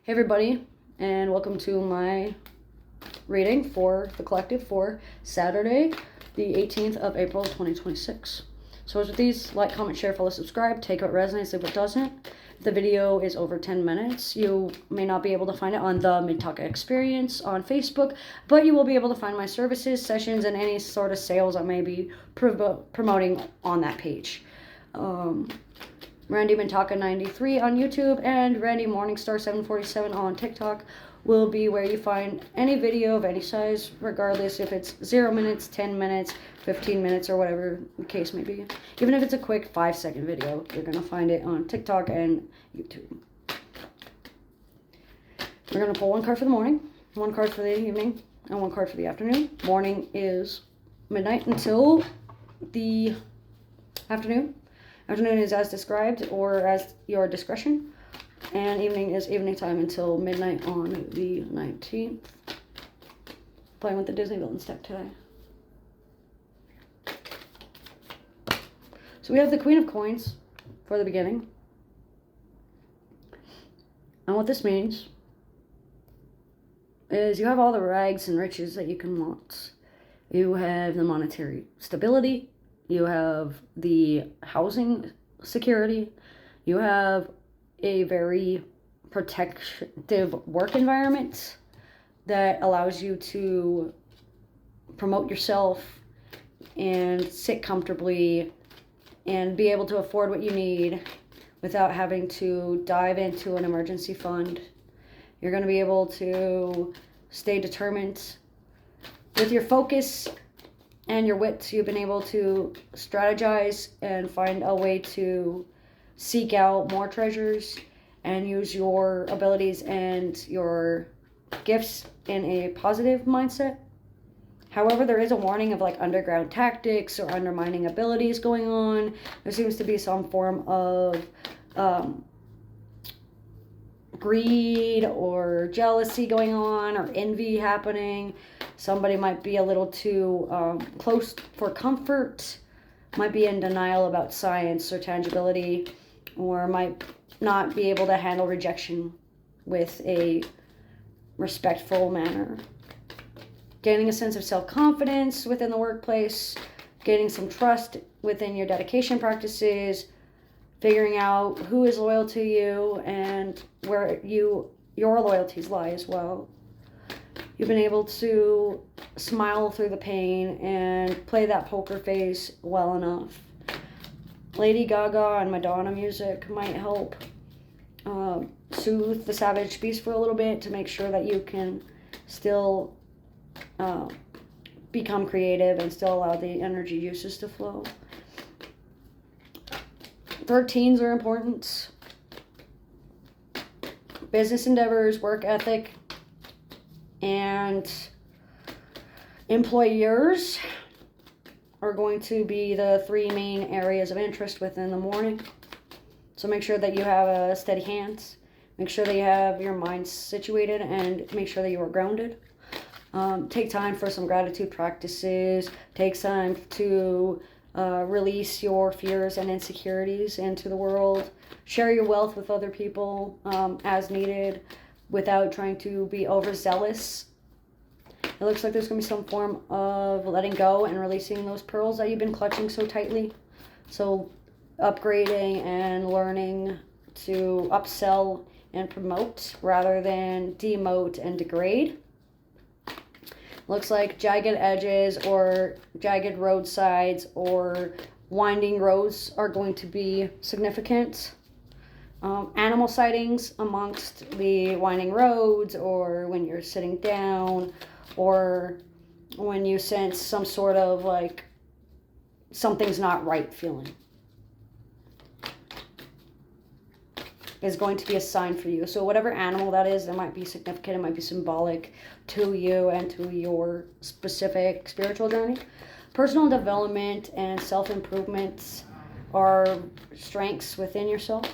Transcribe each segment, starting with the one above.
Hey everybody, and welcome to my reading for the collective for Saturday, the 18th of April, 2026. So as with these, like, comment, share, follow, subscribe, take what resonates, leave what doesn't. If the video is over 10 minutes, you may not be able to find it on the Minnetonka Experience on Facebook, but you will be able to find my services, sessions, and any sort of sales I may be promoting on that page. Randy Minnetonka 93 on YouTube and Randy Morningstar 747 on TikTok will be where you find any video of any size, regardless if it's 0 minutes, 10 minutes, 15 minutes, or whatever the case may be. Even if it's a quick 5-second video, you're going to find it on TikTok and YouTube. We're going to pull one card for the morning, one card for the evening, and one card for the afternoon. Morning is midnight until the afternoon. Afternoon is as described or as your discretion. And evening is evening time until midnight on the 19th. Playing with the Disney Villains deck today. So we have the Queen of Coins for the beginning. And what this means is you have all the rags and riches that you can want. You have the monetary stability. You have the housing security. You have a very protective work environment that allows you to promote yourself and sit comfortably and be able to afford what you need without having to dive into an emergency fund. You're going to be able to stay determined with your focus and your wits. You've been able to strategize and find a way to seek out more treasures and use your abilities and your gifts in a positive mindset. However, there is a warning of like underground tactics or undermining abilities going on. There seems to be some form of greed or jealousy going on or envy happening. Somebody might be a little too close for comfort, might be in denial about science or tangibility, or might not be able to handle rejection with a respectful manner. Gaining a sense of self-confidence within the workplace, gaining some trust within your dedication practices, figuring out who is loyal to you and where your loyalties lie as well. You've been able to smile through the pain and play that poker face well enough. Lady Gaga and Madonna music might help soothe the savage beast for a little bit to make sure that you can still become creative and still allow the energy juices to flow. 13s are important. Business endeavors, work ethic, and employers are going to be the three main areas of interest within the morning. So make sure that you have a steady hands. Make sure that you have your mind situated and make sure that you are grounded. Take time for some gratitude practices. Take time to release your fears and insecurities into the world. Share your wealth with other people as needed without trying to be overzealous. It looks like there's going to be some form of letting go and releasing those pearls that you've been clutching so tightly. So upgrading and learning to upsell and promote rather than demote and degrade. Looks like jagged edges or jagged roadsides or winding roads are going to be significant. Animal sightings amongst the winding roads, or when you're sitting down, or when you sense some sort of like something's not right feeling, is going to be a sign for you. So whatever animal that is, that might be significant, it might be symbolic to you and to your specific spiritual journey. Personal development and self-improvements are strengths within yourself.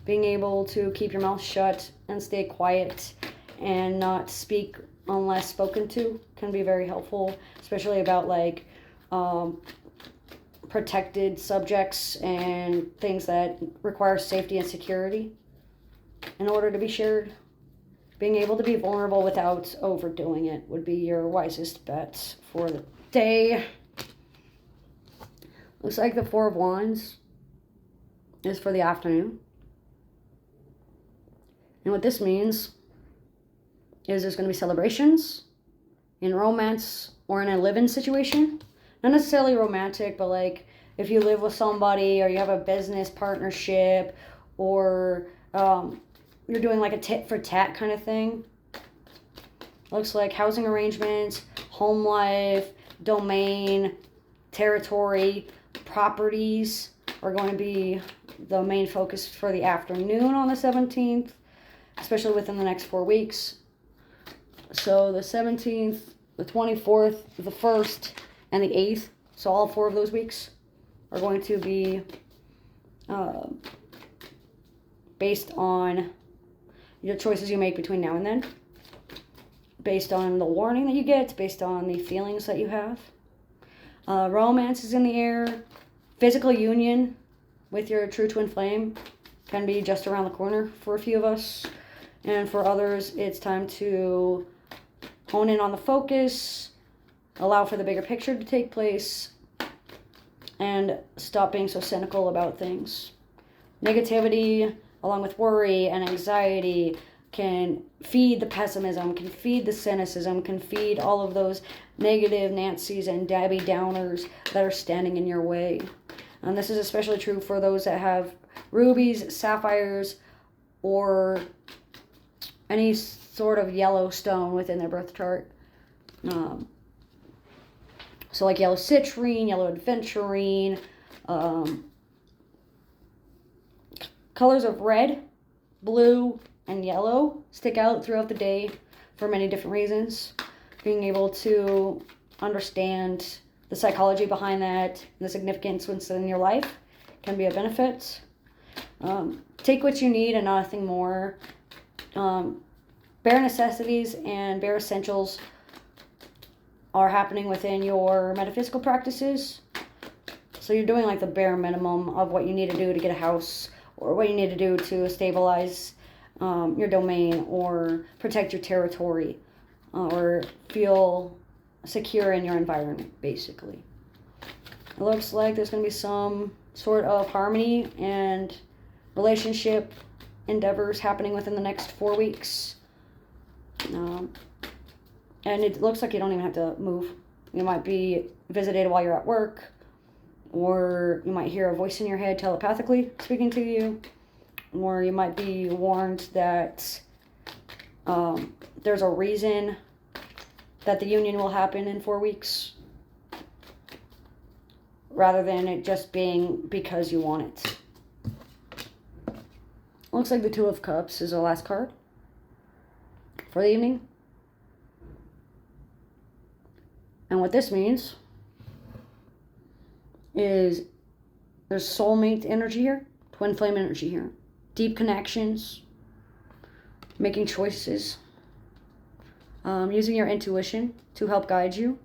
Being able to keep your mouth shut and stay quiet and not speak unless spoken to can be very helpful, especially about like protected subjects and things that require safety and security in order to be shared. being able to be vulnerable without overdoing it would be your wisest bet for the day. Looks like the Four of Wands is for the afternoon. And what this means is there's going to be celebrations in romance or in a live-in situation. Not necessarily romantic, but like if you live with somebody or you have a business partnership or you're doing like a tit for tat kind of thing. Looks like housing arrangements, home life, domain, territory, properties are going to be the main focus for the afternoon on the 17th, especially within the next 4 weeks. So the 17th, the 24th, the 1st, and the 8th, so all 4 of those weeks are going to be based on your choices you make between now and then, based on the warning that you get, based on the feelings that you have. Romance is in the air. Physical union with your true twin flame can be just around the corner for a few of us. And for others, it's time to hone in on the focus, allow for the bigger picture to take place, and stop being so cynical about things. Negativity, along with worry and anxiety, can feed the pessimism, can feed the cynicism, can feed all of those negative Nancy's and Debbie Downers that are standing in your way. And this is especially true for those that have rubies, sapphires, or any sort of yellow stone within their birth chart. So like yellow citrine, yellow aventurine, colors of red, blue, and yellow stick out throughout the day for many different reasons. Being able to understand the psychology behind that, and the significance within your life can be a benefit. Take what you need and nothing more. Bare necessities and bare essentials are happening within your metaphysical practices. So you're doing like the bare minimum of what you need to do to get a house, or what you need to do to stabilize your domain, or protect your territory, or feel secure in your environment, basically. It looks like there's going to be some sort of harmony and relationship endeavors happening within the next 4 weeks. And it looks like you don't even have to move. You might be visited while you're at work, or you might hear a voice in your head telepathically speaking to you, or you might be warned that there's a reason that the union will happen in 4 weeks, rather than it just being because you want it. Looks like the Two of Cups is the last card for the evening. And what this means is there's soulmate energy here, twin flame energy here, deep connections, making choices, using your intuition to help guide you.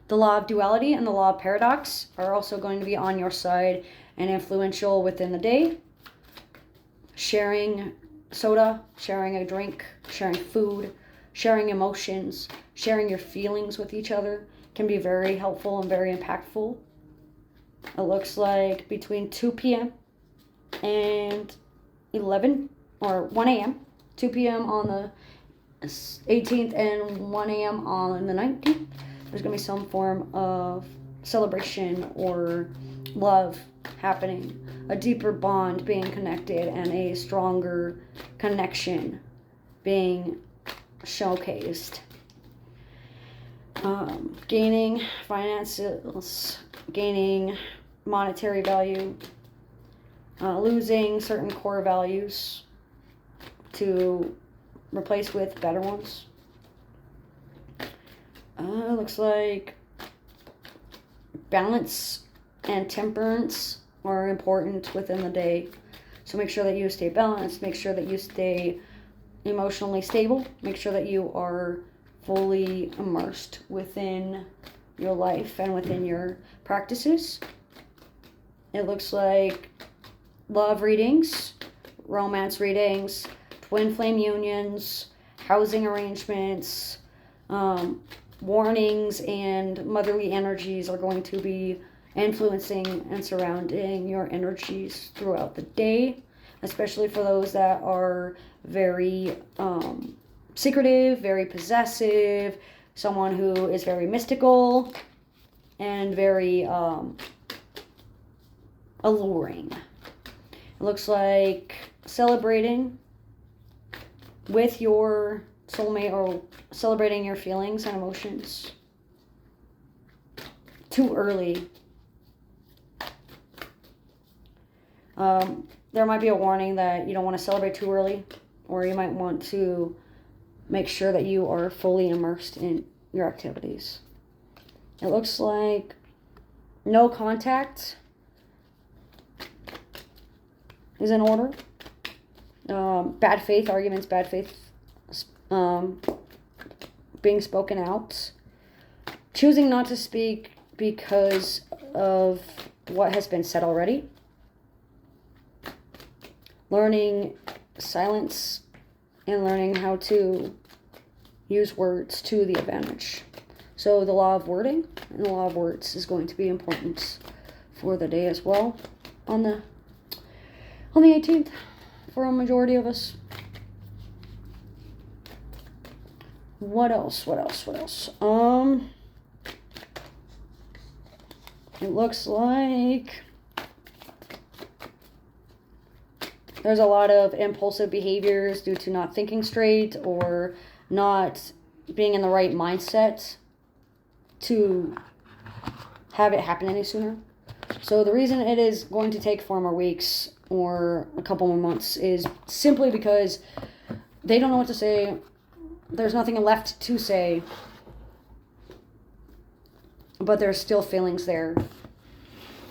The law of duality and the law of paradox are also going to be on your side and influential within the day. Sharing soda, sharing a drink, sharing food, sharing emotions, sharing your feelings with each other can be very helpful and very impactful. It looks like between 2 p.m. and 11 or 1 a.m., 2 p.m. on the 18th and 1 a.m. on the 19th, there's going to be some form of celebration or love happening, a deeper bond being connected, and a stronger connection being showcased. Gaining finances, gaining monetary value, losing certain core values to replace with better ones. Looks like balance and temperance are important within the day. So make sure that you stay balanced, make sure that you stay emotionally stable, make sure that you are fully immersed within your life and within your practices. It looks like love readings, romance readings, twin flame unions, housing arrangements, warnings, and motherly energies are going to be influencing and surrounding your energies throughout the day, especially for those that are very secretive, very possessive, someone who is very mystical and very alluring. It looks like celebrating with your soulmate or celebrating your feelings and emotions too early. There might be a warning that you don't want to celebrate too early, or you might want to make sure that you are fully immersed in your activities. It looks like no contact is in order. Bad faith arguments, bad faith being spoken out. Choosing not to speak because of what has been said already. Learning silence and learning how to use words to the advantage. So the law of wording and the law of words is going to be important for the day as well on the 18th for a majority of us. What else? It looks like there's a lot of impulsive behaviors due to not thinking straight or not being in the right mindset to have it happen any sooner. So the reason it is going to take 4 more weeks or a couple more months is simply because they don't know what to say. There's nothing left to say, but there's still feelings there.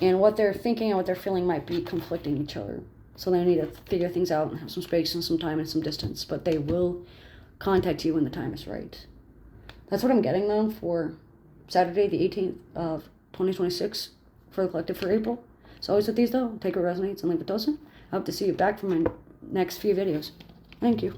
And what they're thinking and what they're feeling might be conflicting each other. So they need to figure things out and have some space and some time and some distance. But they will contact you when the time is right. That's what I'm getting, though, for Saturday, the 18th of 2026 for the collective for April. So always with these, though, take what resonates and leave what doesn't. I hope to see you back for my next few videos. Thank you.